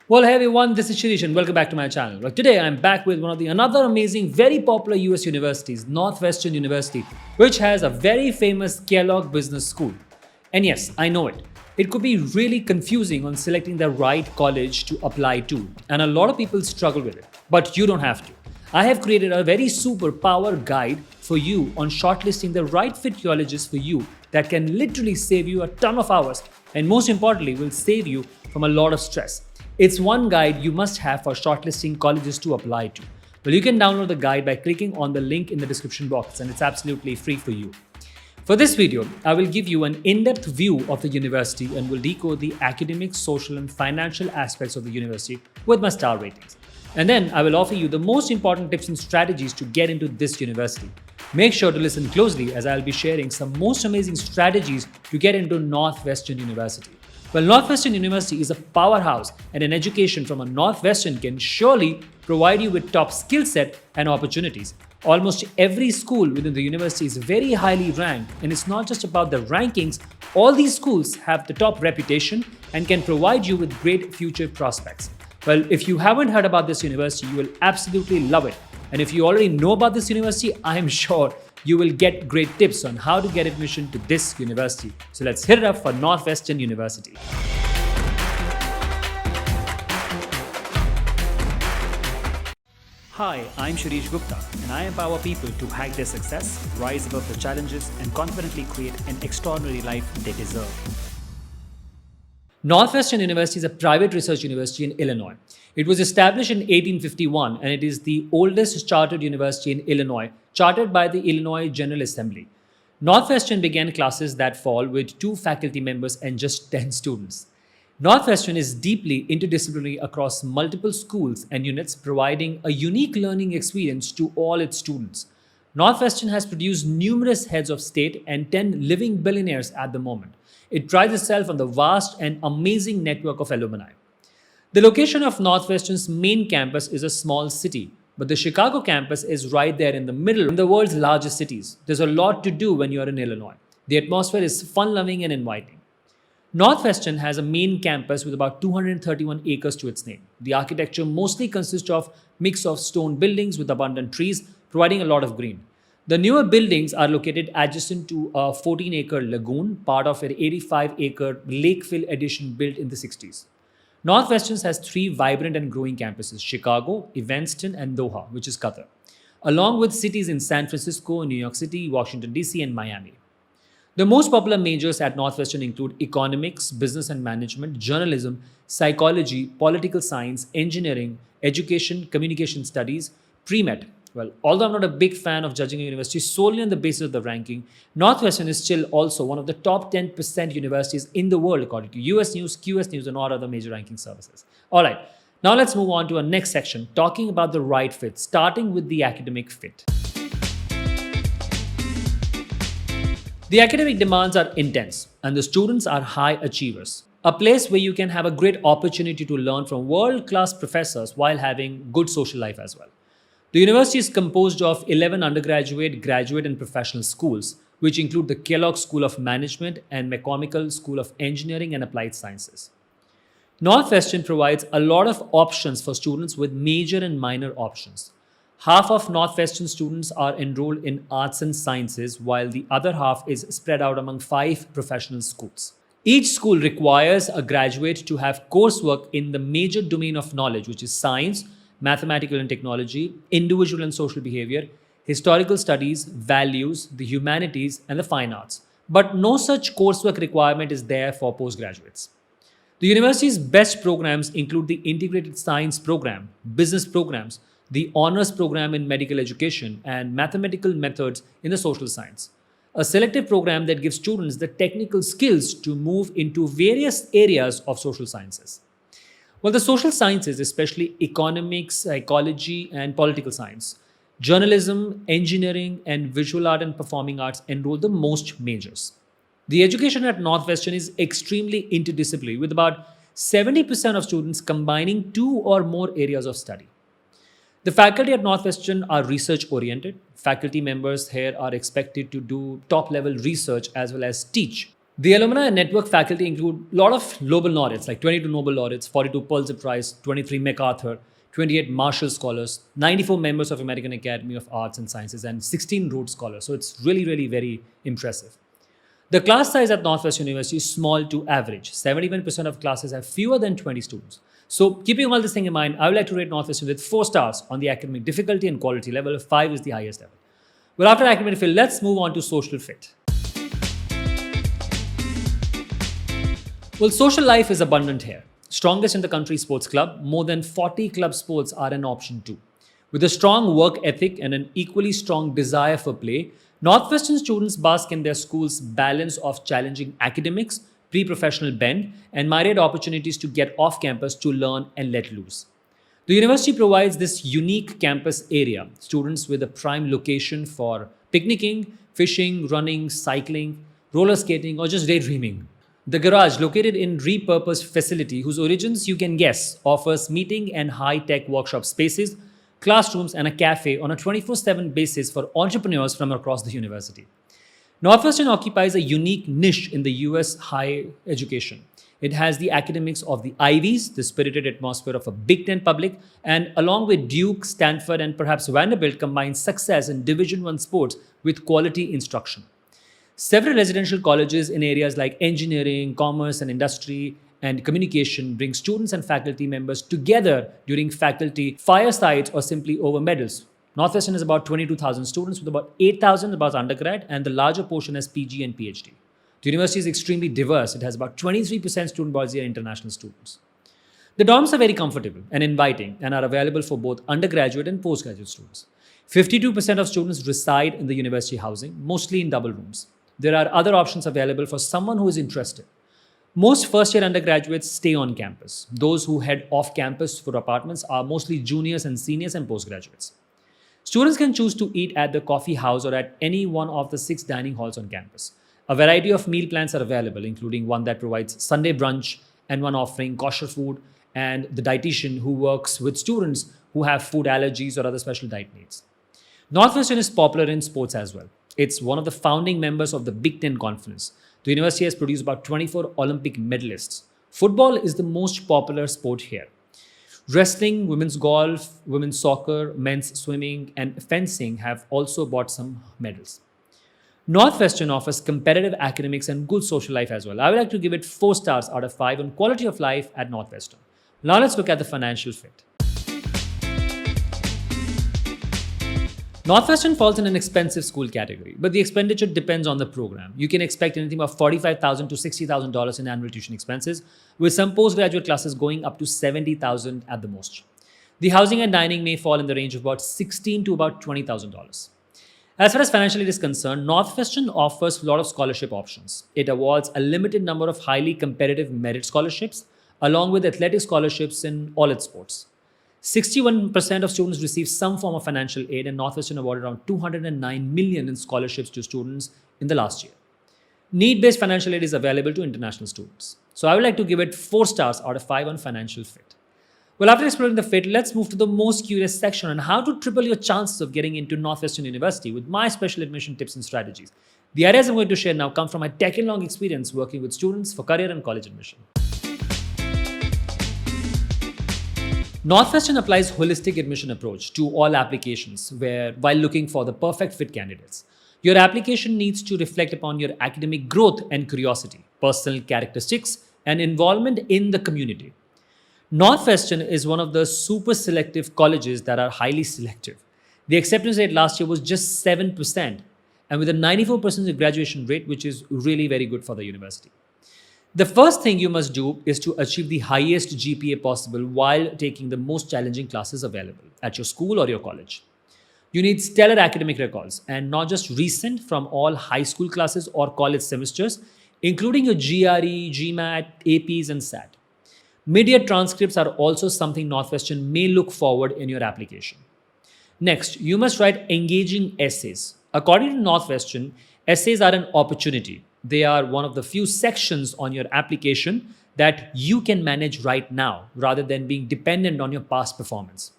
Well, hey everyone, this is Shirish and welcome back to my channel. Well, today I'm back with another amazing, very popular US universities, Northwestern University, which has a very famous Kellogg Business School. And yes, I know it. It could be really confusing on selecting the right college to apply to, and a lot of people struggle with it. But you don't have to. I have created a very super power guide for you on shortlisting the right fit colleges for you that can literally save you a ton of hours and most importantly will save you from a lot of stress. It's one guide you must have for shortlisting colleges to apply to. Well, you can download the guide by clicking on the link in the description box and it's absolutely free for you. For this video, I will give you an in-depth view of the university and will decode the academic, social and financial aspects of the university with my star ratings. And then I will offer you the most important tips and strategies to get into this university. Make sure to listen closely as I'll be sharing some most amazing strategies to get into Northwestern University. Well, Northwestern University is a powerhouse and an education from a Northwestern can surely provide you with top skill set and opportunities. Almost every school within the university is very highly ranked and it's not just about the rankings. All these schools have the top reputation and can provide you with great future prospects. Well, if you haven't heard about this university, you will absolutely love it. And if you already know about this university, I am sure you will get great tips on how to get admission to this university. So let's hit it up for Northwestern University. Hi, I'm Shirish Gupta, and I empower people to hack their success, rise above the challenges, and confidently create an extraordinary life they deserve. Northwestern University is a private research university in Illinois. It was established in 1851 and it is the oldest chartered university in Illinois, chartered by the Illinois General Assembly. Northwestern began classes that fall with 2 faculty members and just 10 students. Northwestern is deeply interdisciplinary across multiple schools and units, providing a unique learning experience to all its students. Northwestern has produced numerous heads of state and 10 living billionaires at the moment. It prides itself on the vast and amazing network of alumni. The location of Northwestern's main campus is a small city, but the Chicago campus is right there in the middle of the world's largest cities. There's a lot to do when you're in Illinois. The atmosphere is fun-loving and inviting. Northwestern has a main campus with about 231 acres to its name. The architecture mostly consists of mix of stone buildings with abundant trees, providing a lot of green. The newer buildings are located adjacent to a 14-acre lagoon, part of an 85-acre Lakeville addition built in the 60s. Northwestern has 3 vibrant and growing campuses, Chicago, Evanston, and Doha, which is Qatar, along with cities in San Francisco, New York City, Washington, D.C., and Miami. The most popular majors at Northwestern include economics, business and management, journalism, psychology, political science, engineering, education, communication studies, pre-med. Well, although I'm not a big fan of judging a university solely on the basis of the ranking, Northwestern is still also one of the top 10% universities in the world according to US News, QS News, and all other major ranking services. All right, now let's move on to our next section, talking about the right fit, starting with the academic fit. The academic demands are intense, and the students are high achievers. A place where you can have a great opportunity to learn from world-class professors while having good social life as well. The university is composed of 11 undergraduate, graduate, and professional schools, which include the Kellogg School of Management and McCormick School of Engineering and Applied Sciences. Northwestern provides a lot of options for students with major and minor options. Half of Northwestern students are enrolled in arts and sciences, while the other half is spread out among 5 professional schools. Each school requires a graduate to have coursework in the major domain of knowledge, which is science, mathematical and technology, individual and social behavior, historical studies, values, the humanities, and the fine arts. But no such coursework requirement is there for postgraduates. The university's best programs include the Integrated Science Program, business programs, the honors program in medical education, and mathematical methods in the social science. A selective program that gives students the technical skills to move into various areas of social sciences. Well, the social sciences, especially economics, psychology, and political science, journalism, engineering, and visual art and performing arts enroll the most majors. The education at Northwestern is extremely interdisciplinary, with about 70% of students combining 2 or more areas of study. The faculty at Northwestern are research oriented. Faculty members here are expected to do top level research as well as teach. The alumni and network faculty include a lot of Nobel laureates, like 22 Nobel laureates, 42 Pulitzer Prize, 23 MacArthur, 28 Marshall Scholars, 94 members of American Academy of Arts and Sciences, and 16 Rhodes Scholars. So it's really, really very impressive. The class size at Northwestern University is small to average. 71% of classes have fewer than 20 students. So keeping all this thing in mind, I would like to rate Northwestern with 4 stars on the academic difficulty and quality level. 5 is the highest level. Well, after academic fit, let's move on to social fit. Well, social life is abundant here. Strongest in the country sports club, more than 40 club sports are an option too. With a strong work ethic and an equally strong desire for play, Northwestern students bask in their school's balance of challenging academics, pre-professional bent, and myriad opportunities to get off campus to learn and let loose. The university provides this unique campus area, students with a prime location for picnicking, fishing, running, cycling, roller skating, or just daydreaming. The garage, located in repurposed facility whose origins you can guess, offers meeting and high-tech workshop spaces, classrooms, and a cafe on a 24/7 basis for entrepreneurs from across the university. Northwestern occupies a unique niche in the US higher education. It has the academics of the Ivies, the spirited atmosphere of a Big Ten public, and along with Duke, Stanford, and perhaps Vanderbilt, combines success in Division I sports with quality instruction. Several residential colleges in areas like engineering, commerce, and industry and communication bring students and faculty members together during faculty firesides or simply over medals. Northwestern is about 22,000 students, with about 8,000 about undergrad, and the larger portion has PG and PhD. The university is extremely diverse. It has about 23% student bodies and international students. The dorms are very comfortable and inviting and are available for both undergraduate and postgraduate students. 52% of students reside in the university housing, mostly in double rooms. There are other options available for someone who is interested. Most first-year undergraduates stay on campus. Those who head off campus for apartments are mostly juniors and seniors and postgraduates. Students can choose to eat at the coffee house or at any one of the 6 dining halls on campus. A variety of meal plans are available, including one that provides Sunday brunch and one offering kosher food, and the dietitian who works with students who have food allergies or other special diet needs. Northwestern is popular in sports as well. It's one of the founding members of the Big Ten Conference. The university has produced about 24 Olympic medalists. Football is the most popular sport here. Wrestling, women's golf, women's soccer, men's swimming, and fencing have also brought some medals. Northwestern offers competitive academics and good social life as well. I would like to give it 4 stars out of 5 on quality of life at Northwestern. Now let's look at the financial fit. Northwestern falls in an expensive school category, but the expenditure depends on the program. You can expect anything from $45,000 to $60,000 in annual tuition expenses, with some postgraduate classes going up to $70,000 at the most. The housing and dining may fall in the range of about $16,000 to about $20,000. As far as financial aid is concerned, Northwestern offers a lot of scholarship options. It awards a limited number of highly competitive merit scholarships, along with athletic scholarships in all its sports. 61% of students receive some form of financial aid, and Northwestern awarded around $209 million in scholarships to students in the last year. Need-based financial aid is available to international students. So I would like to give it 4 stars out of 5 on financial fit. Well, after exploring the fit, let's move to the most curious section on how to triple your chances of getting into Northwestern University with my special admission tips and strategies. The ideas I'm going to share now come from my decade-long experience working with students for career and college admission. Northwestern applies holistic admission approach to all applications while looking for the perfect fit candidates. Your application needs to reflect upon your academic growth and curiosity, personal characteristics, and involvement in the community. Northwestern is one of the super selective colleges that are highly selective. The acceptance rate last year was just 7%, and with a 94% graduation rate, which is really very good for the university. The first thing you must do is to achieve the highest GPA possible while taking the most challenging classes available at your school or your college. You need stellar academic records, and not just recent from all high school classes or college semesters, including your GRE, GMAT, APs, and SAT. Mid-year transcripts are also something Northwestern may look forward in your application. Next, you must write engaging essays. According to Northwestern, essays are an opportunity. They are one of the few sections on your application that you can manage right now rather than being dependent on your past performance.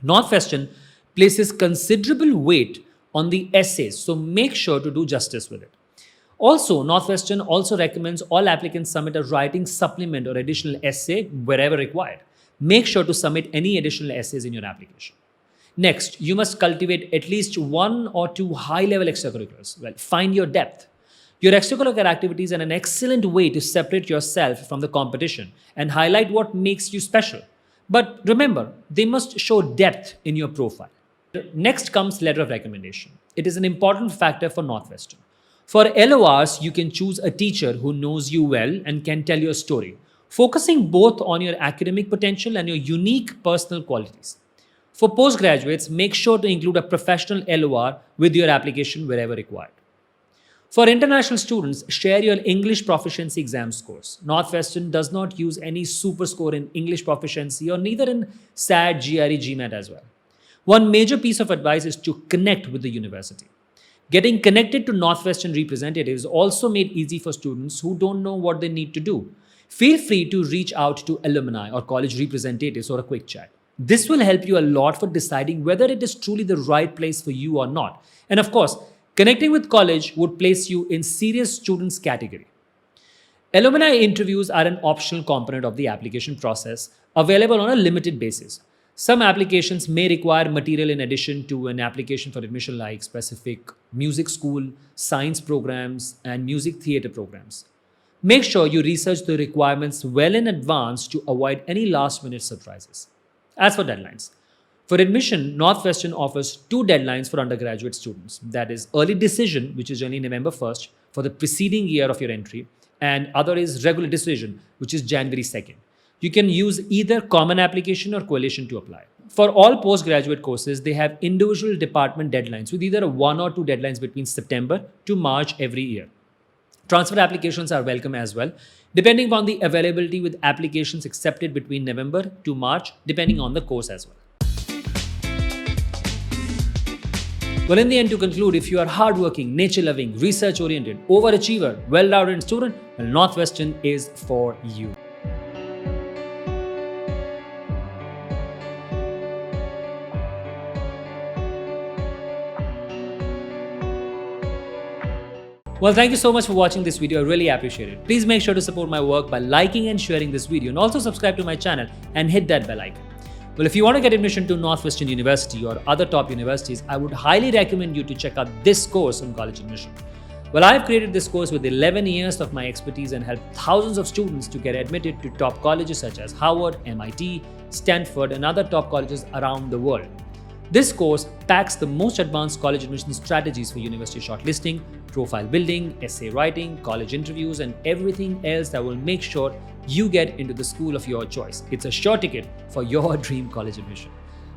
Northwestern places considerable weight on the essays, so make sure to do justice with it. Also, Northwestern also recommends all applicants submit a writing supplement or additional essay wherever required. Make sure to submit any additional essays in your application. Next, you must cultivate at least 1 or 2 high-level extracurriculars. Well, find your depth. Your extracurricular activities are an excellent way to separate yourself from the competition and highlight what makes you special. But remember, they must show depth in your profile. Next comes letter of recommendation. It is an important factor for Northwestern. For LORs, you can choose a teacher who knows you well and can tell your story, focusing both on your academic potential and your unique personal qualities. For postgraduates, make sure to include a professional LOR with your application wherever required. For international students, share your English proficiency exam scores. Northwestern does not use any super score in English proficiency or neither in SAT, GRE, GMAT as well. One major piece of advice is to connect with the university. Getting connected to Northwestern representatives also made easy for students who don't know what they need to do. Feel free to reach out to alumni or college representatives or a quick chat. This will help you a lot for deciding whether it is truly the right place for you or not. And of course, connecting with college would place you in serious students category. Alumni interviews are an optional component of the application process, available on a limited basis. Some applications may require material in addition to an application for admission like specific music school, science programs, and music theater programs. Make sure you research the requirements well in advance to avoid any last-minute surprises. As for deadlines, for admission, Northwestern offers 2 deadlines for undergraduate students. That is early decision, which is generally November 1st for the preceding year of your entry, and other is regular decision, which is January 2nd. You can use either common application or coalition to apply. For all postgraduate courses, they have individual department deadlines with either 1 or 2 deadlines between September to March every year. Transfer applications are welcome as well, depending upon the availability with applications accepted between November to March, depending on the course as well. Well, in the end, to conclude, if you are hardworking, nature-loving, research-oriented, overachiever, well-rounded student, well, Northwestern is for you. Well, thank you so much for watching this video. I really appreciate it. Please make sure to support my work by liking and sharing this video, and also subscribe to my channel and hit that bell icon. Well, if you want to get admission to Northwestern University or other top universities, I would highly recommend you to check out this course on college admission. Well, I've created this course with 11 years of my expertise and helped thousands of students to get admitted to top colleges such as Harvard, MIT, Stanford, and other top colleges around the world. This course packs the most advanced college admission strategies for university shortlisting, profile building, essay writing, college interviews, and everything else that will make sure you get into the school of your choice. It's a sure ticket for your dream college admission.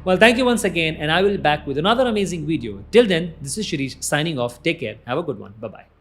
Well, thank you once again, and I will be back with another amazing video. Till then, this is Shirish signing off. Take care. Have a good one. Bye-bye.